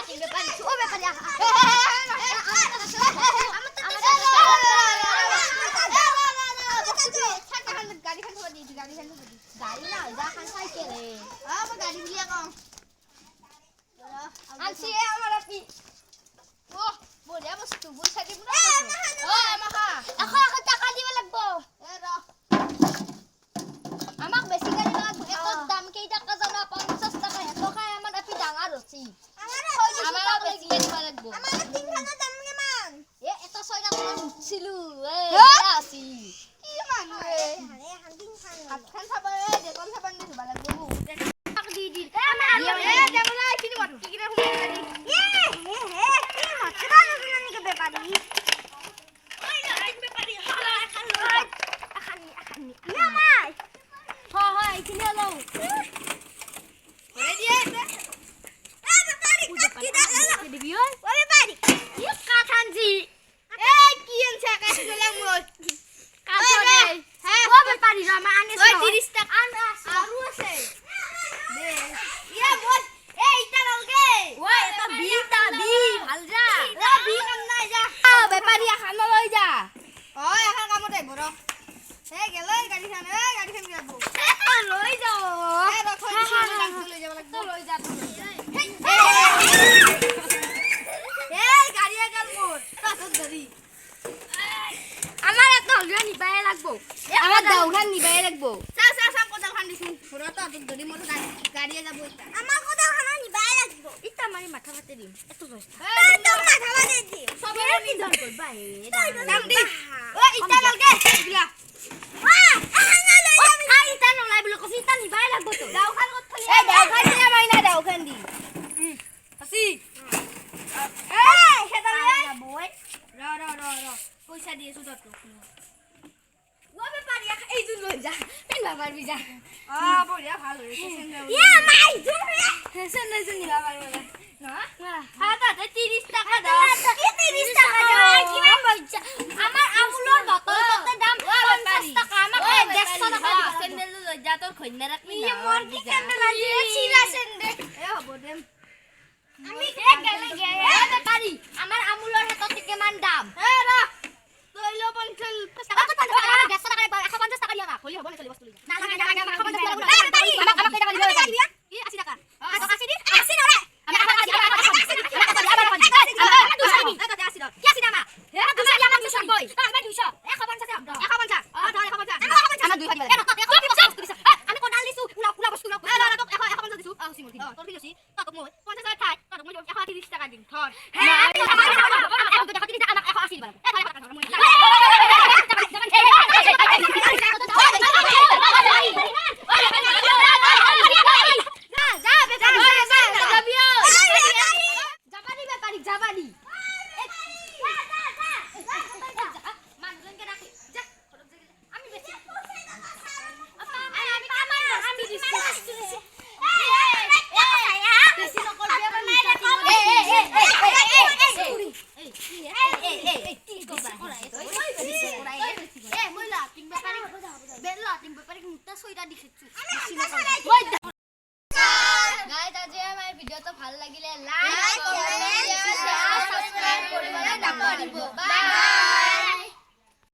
তিন ব্যাপারী ও ব্যাপারী গাড়ি না যা খান সাইকেল গাড়ি বুলিয়া কম আনছি আমার আপনি ও বড়িয়া বস্তু বুঝা দিব না ও আমাকা এখন টাকা দিবা লাগবো এ র আমাক বেশি গাড়ি লাগবো এত দাম কেই টাকা জানা 50 টাকা এত খায় আমার আপনি ডাঙার হচ্ছি আমার বেশি গাড়ি লাগবো আমার 3000 দাম কেমন এ এত 6 টাকা ছিল এ আসি কি মান রে আরে হান্দিন খান হাত খান খাবার দে কোন খাবার নি ভালো লাগবো টাকা দি দি এ দেবলা কিনি মত কি কিনে হুম গাড়ি এ হে কি মত ভালো কিনে কে ব্যাপারী ওই না আই ব্যাপারী আখানি ইয়া মাই হয় কিনে লও করে দিয়ে এ ব্যাপারী কি দা কি দিবি ওই ব্যাপারী কি কাঠানজি এ কি এনছে কাছে গেলাম মোর কাছে দে হ্যাঁ ও ব্যাপারী রামা আনিস ওই 30 টাকা আনা আরু আছে দে ইয়া মোর এ ইটা লগে ওই এটা বিটা বি ভালজা এ বি কাম নাই যা ব্যাপারী খানা লই যা ওই এখন কামত আইব র এ গেল গাড়ি খান যাবো লই যাও এ রখ লই যাব লাগবো লই যা এই গাড়ি গেল মোর কাছত ধরি আমার একটা হলরা নিবাই লাগবো আমার দাউখান নিবাই লাগবো সা কোদাল খান দিছুন পুরো তো ধরি মোর গাড়ি যাব এটা আমার কোদাল খান নিবাই লাগবো ইটা মারি মাথা ফাতে দিম এত জোস এই তো মাথা ফাতে দিম সবের কি ধর করবা হে দাম দি ও ইটা লগে দিলা ইটা নলাই বলে কসি ইটা নিবাই লাগবো তো দাউখান কত খালি এই দাউখান দিয়া মাইনা দাউখান দি হাসি এই সেটা লই যাবো র পয়সা দিয়েছো তো ও ব্যাপারী এই দুন লই যা এই বাবার বি যা বড়িয়া ভালো হইছে সেন্ডা ইয়া মাই জুন রে সেন্ডা জুন নিবা পারবো না হ্যাঁ তা 30 টাকা দাও কি 30 টাকা দাও কি বলছা আমার আমুলর বোতল কত দাম 50 টাকা আমাকে 150 টাকা দিবা সেন্ডেল লই যা তোর খইনা রাখবি না মোর কি সেন্ডেল আছে ছিলা সেন্ডেল এ হবো দেম আমি গেলে ব্যাপারী আমার আমুলর হাত থেকে মান দাম এ রা লইলো 50 টাকা কত 150 টাকা 150 টাকা দিয়া না হলি হবে না চলি বস্তু লই না 150 টাকা এ ব্যাপারী আমাকে টাকা দিবা কি 80 টাকা 80 দি 80 না রে আমি 80 টাকা 80 কি 80 টাকা হে 200 আমার 200 বই আমার 200 150 আমার 2 দিবা আমি কোদাল দিছু পুরা বস্তু না তো 150 দিছু আউছি মতি তোর দিছি তো মই 50 টাকা খাই তো মই 130 টাকা দিন ধর হ্যাঁ আমি টাকা দিন আমার 180 দিবা ভিডিওটা ভালো লাগিলে